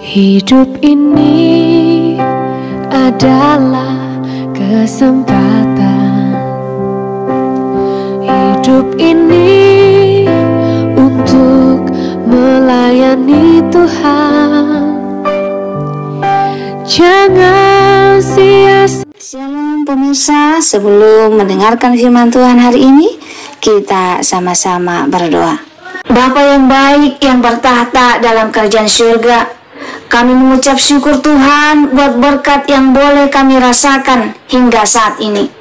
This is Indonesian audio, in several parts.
Hidup ini adalah kesempatan. Hidup ini untuk melayani Tuhan. Jangan sia-sia. Shalom pemirsa, sebelum mendengarkan firman Tuhan hari ini, kita sama-sama berdoa. Bapa yang baik yang bertahta dalam kerajaan surga, kami mengucap syukur Tuhan buat berkat yang boleh kami rasakan hingga saat ini.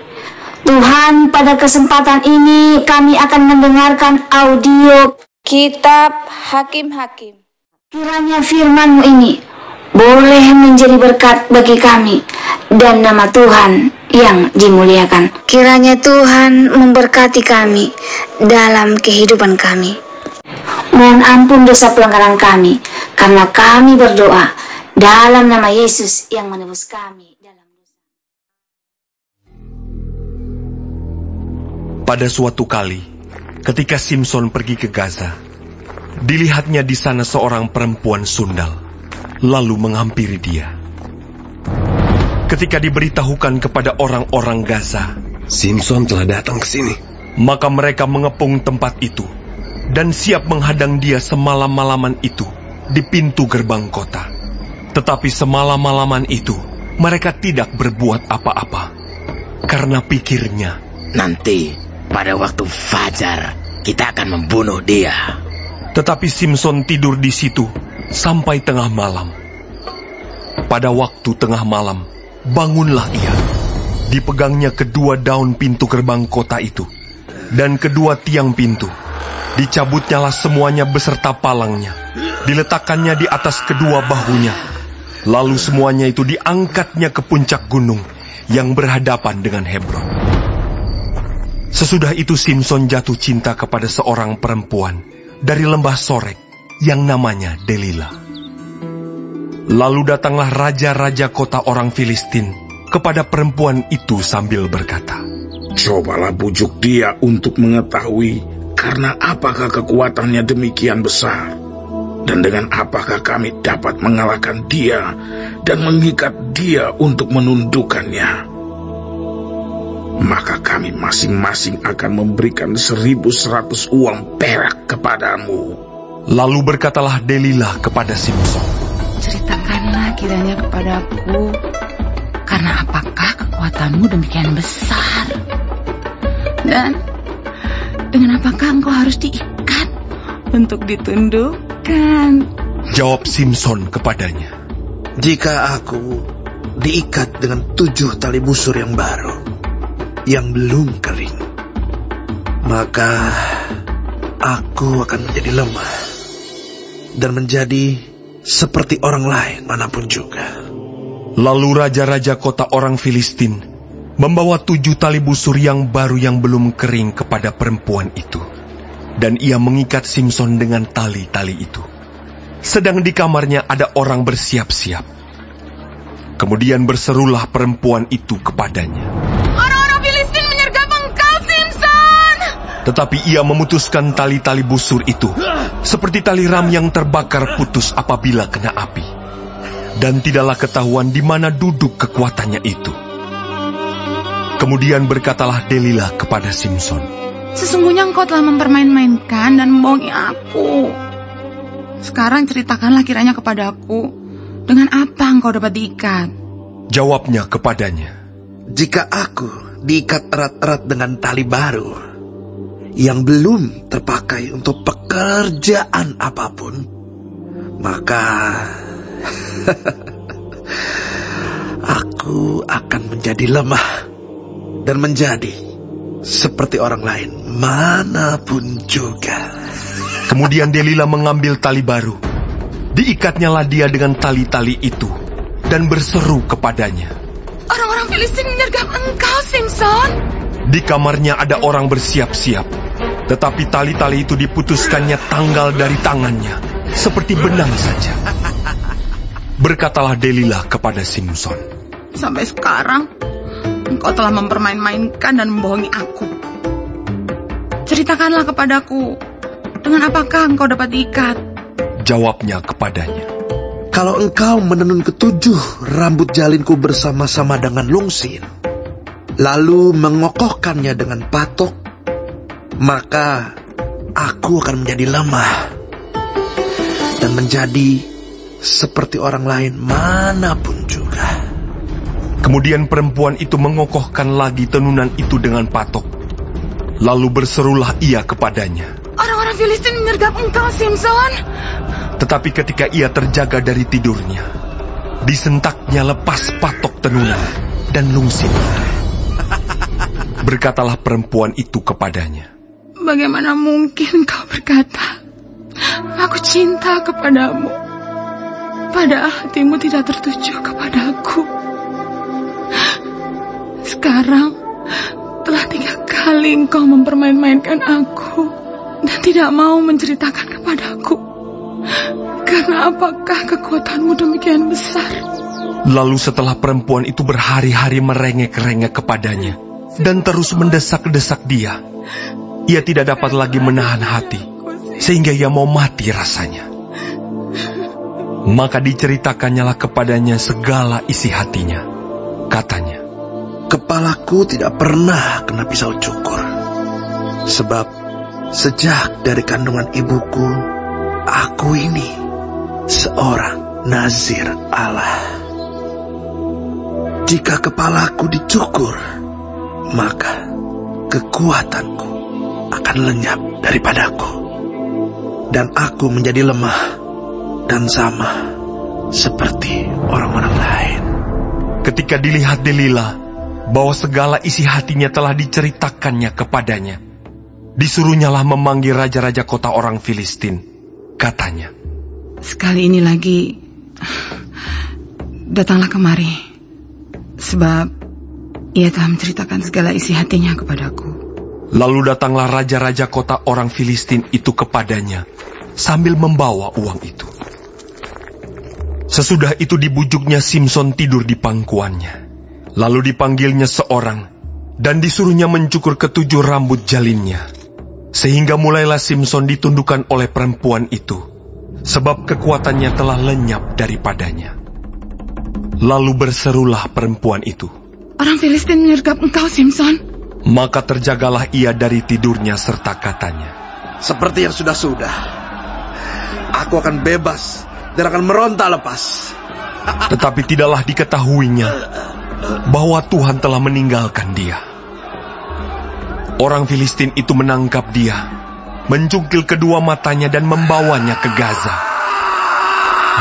Tuhan, pada kesempatan ini kami akan mendengarkan audio kitab Hakim-Hakim. Kiranya firman-Mu ini boleh menjadi berkat bagi kami dan nama Tuhan yang dimuliakan. Kiranya Tuhan memberkati kami dalam kehidupan kami. Mohon ampun dosa pelanggaran kami, karena kami berdoa dalam nama Yesus yang menebus kami dalam dosa. Pada suatu kali, ketika Simson pergi ke Gaza, dilihatnya di sana seorang perempuan sundal, lalu menghampiri dia. Ketika diberitahukan kepada orang-orang Gaza, Simson telah datang ke sini, maka mereka mengepung tempat itu dan siap menghadang dia semalam-malaman itu di pintu gerbang kota. Tetapi semalam-malaman itu mereka tidak berbuat apa-apa, karena pikirnya, nanti pada waktu fajar kita akan membunuh dia. Tetapi Simson tidur di situ sampai tengah malam. Pada waktu tengah malam, bangunlah ia. Dipegangnya kedua daun pintu gerbang kota itu dan kedua tiang pintu. Dicabutnyalah semuanya beserta palangnya, diletakkannya di atas kedua bahunya. Lalu semuanya itu diangkatnya ke puncak gunung yang berhadapan dengan Hebron. Sesudah itu Simson jatuh cinta kepada seorang perempuan dari lembah Sorek yang namanya Delila. Lalu datanglah raja-raja kota orang Filistin kepada perempuan itu sambil berkata, "Cobalah bujuk dia untuk mengetahui karena apakah kekuatannya demikian besar, dan dengan apakah kami dapat mengalahkan dia dan mengikat dia untuk menundukkannya. Maka kami masing-masing akan memberikan 1.100 uang perak kepadamu." Lalu berkatalah Delila kepada Simson, "Ceritakanlah kiranya kepadaku, karena apakah kekuatanmu demikian besar? Dan dengan apakah engkau harus diikat untuk ditundukkan?" Jawab Simson kepadanya, "Jika aku diikat dengan 7 tali busur yang baru, yang belum kering, maka aku akan menjadi lemah dan menjadi seperti orang lain manapun juga." Lalu raja-raja kota orang Filistin membawa 7 tali busur yang baru yang belum kering kepada perempuan itu. Dan ia mengikat Simson dengan tali-tali itu. Sedang di kamarnya ada orang bersiap-siap. Kemudian berserulah perempuan itu kepadanya, "Orang-orang Filistin menyergap engkau, Simson!" Tetapi ia memutuskan tali-tali busur itu, seperti tali ram yang terbakar putus apabila kena api. Dan tidaklah ketahuan di mana duduk kekuatannya itu. Kemudian berkatalah Delila kepada Simson, "Sesungguhnya engkau telah mempermain-mainkan dan membohongi aku. Sekarang ceritakanlah kiranya kepadaku, dengan apa engkau dapat diikat?" Jawabnya kepadanya, "Jika aku diikat erat-erat dengan tali baru, yang belum terpakai untuk pekerjaan apapun, maka aku akan menjadi lemah dan menjadi seperti orang lain manapun juga." Kemudian Delila mengambil tali baru. Diikatnyalah dia dengan tali-tali itu dan berseru kepadanya, "Orang-orang Filistin menyergap engkau, Simson!" Di kamarnya ada orang bersiap-siap, tetapi tali-tali itu diputuskannya tanggal dari tangannya, seperti benang saja. Berkatalah Delila kepada Simson, "Sampai sekarang engkau telah mempermain-mainkan dan membohongi aku. Ceritakanlah kepadaku, dengan apakah engkau dapat diikat?" Jawabnya kepadanya, Kalau engkau menenun ketujuh rambut jalinku bersama-sama dengan lungsin, lalu mengokohkannya dengan patok, maka aku akan menjadi lemah dan menjadi seperti orang lain manapun juga. Kemudian perempuan itu mengokohkan lagi tenunan itu dengan patok. Lalu berserulah ia kepadanya, "Orang-orang Filistin menyergap engkau, Simson." Tetapi ketika ia terjaga dari tidurnya, disentaknya lepas patok tenunan dan lungsin. Berkatalah perempuan itu kepadanya, "Bagaimana mungkin kau berkata, 'Aku cinta kepadamu,' padahal hatimu tidak tertuju kepadaku? Sekarang telah 3 kali engkau mempermain-mainkan aku dan tidak mau menceritakan kepadaku. Karena apakah kekuatanmu demikian besar?" Lalu setelah perempuan itu berhari-hari merengek-rengek kepadanya dan terus mendesak-desak dia, ia tidak dapat lagi menahan hati, sehingga ia mau mati rasanya. Maka diceritakannya kepadanya segala isi hatinya. Katanya, "Kepalaku tidak pernah kena pisau cukur, sebab sejak dari kandungan ibuku, aku ini seorang nazir Allah. Jika kepalaku dicukur, maka kekuatanku akan lenyap daripadaku, dan aku menjadi lemah dan sama seperti orang-orang lain." ketika dilihat Delila bahwa segala isi hatinya telah diceritakannya kepadanya, disuruhnyalah memanggil raja-raja kota orang Filistin. Katanya, "Sekali ini lagi, datanglah kemari, sebab ia telah menceritakan segala isi hatinya kepadaku." Lalu datanglah raja-raja kota orang Filistin itu kepadanya, sambil membawa uang itu. Sesudah itu dibujuknya Simson tidur di pangkuannya. Lalu dipanggilnya seorang, dan disuruhnya mencukur ketujuh rambut jalinnya. Sehingga mulailah Simson ditundukkan oleh perempuan itu, sebab kekuatannya telah lenyap daripadanya. Lalu berserulah perempuan itu, "Orang Filistin menyergap engkau, Simson." Maka terjagalah ia dari tidurnya serta katanya, "Seperti yang sudah-sudah, aku akan bebas dan akan meronta lepas." Tetapi tidaklah diketahuinya bahwa Tuhan telah meninggalkan dia. Orang Filistin itu menangkap dia, mencungkil kedua matanya dan membawanya ke Gaza.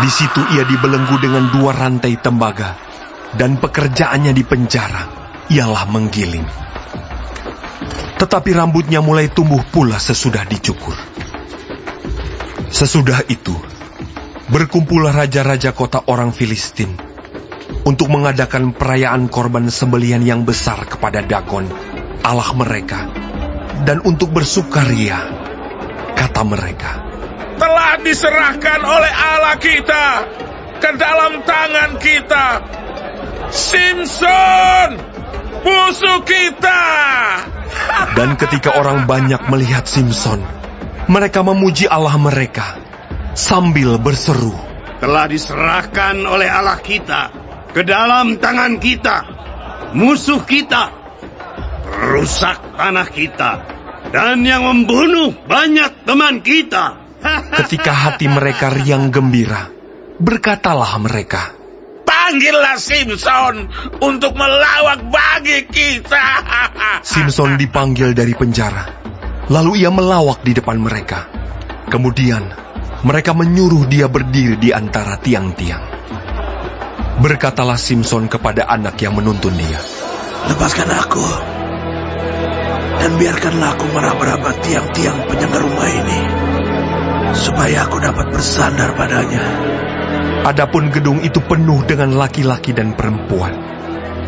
Di situ ia dibelenggu dengan 2 rantai tembaga, dan pekerjaannya di penjara ialah menggiling. Tetapi rambutnya mulai tumbuh pula sesudah dicukur. Sesudah itu, berkumpullah raja-raja kota orang Filistin untuk mengadakan perayaan korban sembelihan yang besar kepada Dagon, Allah mereka, dan untuk bersukaria. Kata mereka, "Telah diserahkan oleh Allah kita ke dalam tangan kita. Simson, musuh kita!" Dan ketika orang banyak melihat Simson, mereka memuji Allah mereka sambil berseru, "Telah diserahkan oleh Allah kita ke dalam tangan kita. Musuh kita rusak tanah kita, dan yang membunuh banyak teman kita." Ketika hati mereka riang gembira, berkatalah mereka, "Panggillah Simson untuk melawak bagi kita." Simson dipanggil dari penjara, lalu ia melawak di depan mereka. Kemudian mereka menyuruh dia berdiri di antara tiang-tiang. Berkatalah Simson kepada anak yang menuntun dia, "Lepaskan aku, dan biarkanlah aku meraba-raba tiang-tiang penyangga rumah ini, supaya aku dapat bersandar padanya." Adapun gedung itu penuh dengan laki-laki dan perempuan.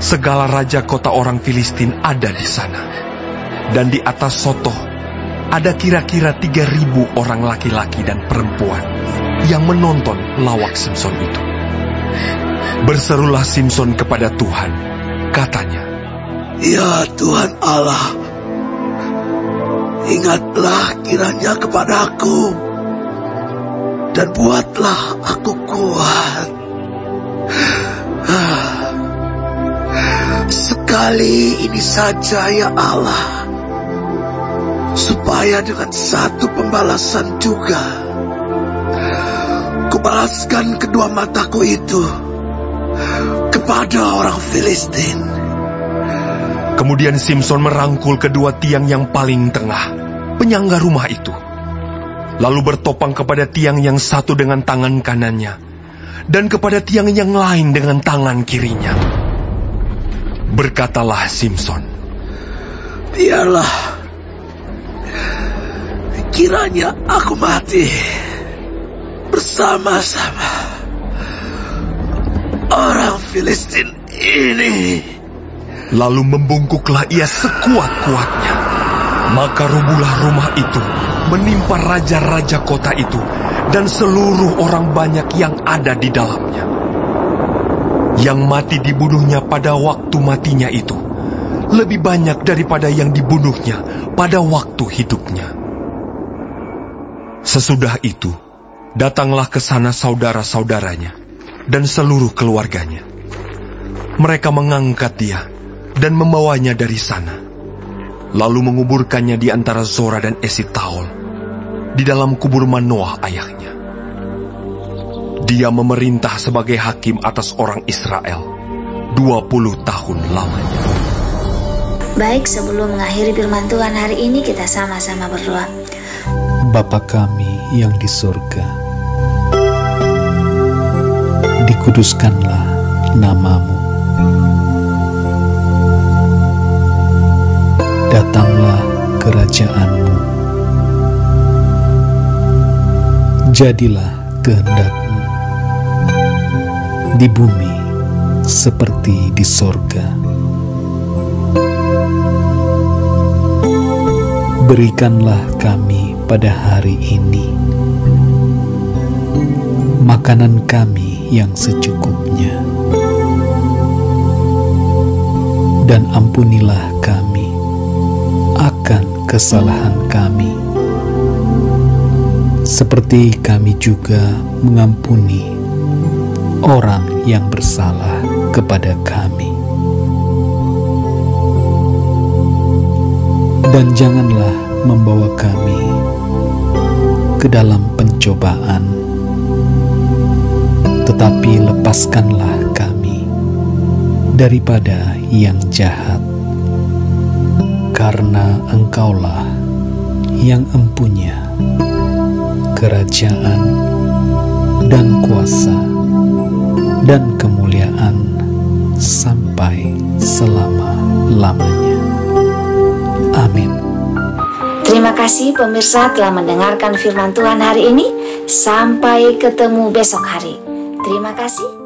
Segala raja kota orang Filistin ada di sana. Dan di atas sotoh ada kira-kira 3.000 orang laki-laki dan perempuan yang menonton lawak Simson itu. Berserulah Simson kepada Tuhan, katanya, "Ya Tuhan Allah, ingatlah kiranya kepadaku, dan buatlah aku kuat. Sekali ini saja ya Allah, supaya dengan satu pembalasan juga kubalaskan kedua mataku itu kepada orang Filistin. Kemudian Simson merangkul kedua tiang yang paling tengah, penyangga rumah itu, lalu bertopang kepada tiang yang satu dengan tangan kanannya, dan kepada tiang yang lain dengan tangan kirinya. Berkatalah Simson, biarlah kiranya aku mati bersama-sama orang Filistin ini. Lalu membungkuklah ia sekuat-kuatnya. Maka rubuhlah rumah itu, menimpa raja-raja kota itu, dan seluruh orang banyak yang ada di dalamnya. Yang mati dibunuhnya pada waktu matinya itu lebih banyak daripada yang dibunuhnya pada waktu hidupnya. Sesudah itu, datanglah ke sana saudara-saudaranya dan seluruh keluarganya. Mereka mengangkat dia dan membawanya dari sana, lalu menguburkannya di antara Zora dan Esitaol, di dalam kubur Manoah ayahnya. Dia memerintah sebagai hakim atas orang Israel 20 tahun lamanya. Baik, sebelum mengakhiri firman Tuhan hari ini, kita sama-sama berdoa. Bapa kami yang di surga, dikuduskanlah nama-Mu. Datanglah kerajaan-Mu. Jadilah kehendak-Mu di bumi seperti di sorga. Berikanlah kami pada hari ini makanan kami yang secukupnya, dan ampunilah kami akan kesalahan kami, seperti kami juga mengampuni orang yang bersalah kepada kami. Dan janganlah membawa kami ke dalam pencobaan, tetapi lepaskanlah kami daripada yang jahat, karena Engkaulah yang empunya kerajaan dan kuasa dan kemuliaan sampai selama-lamanya. Amin. Terima kasih pemirsa telah mendengarkan firman Tuhan hari ini. Sampai ketemu besok hari. Terima kasih.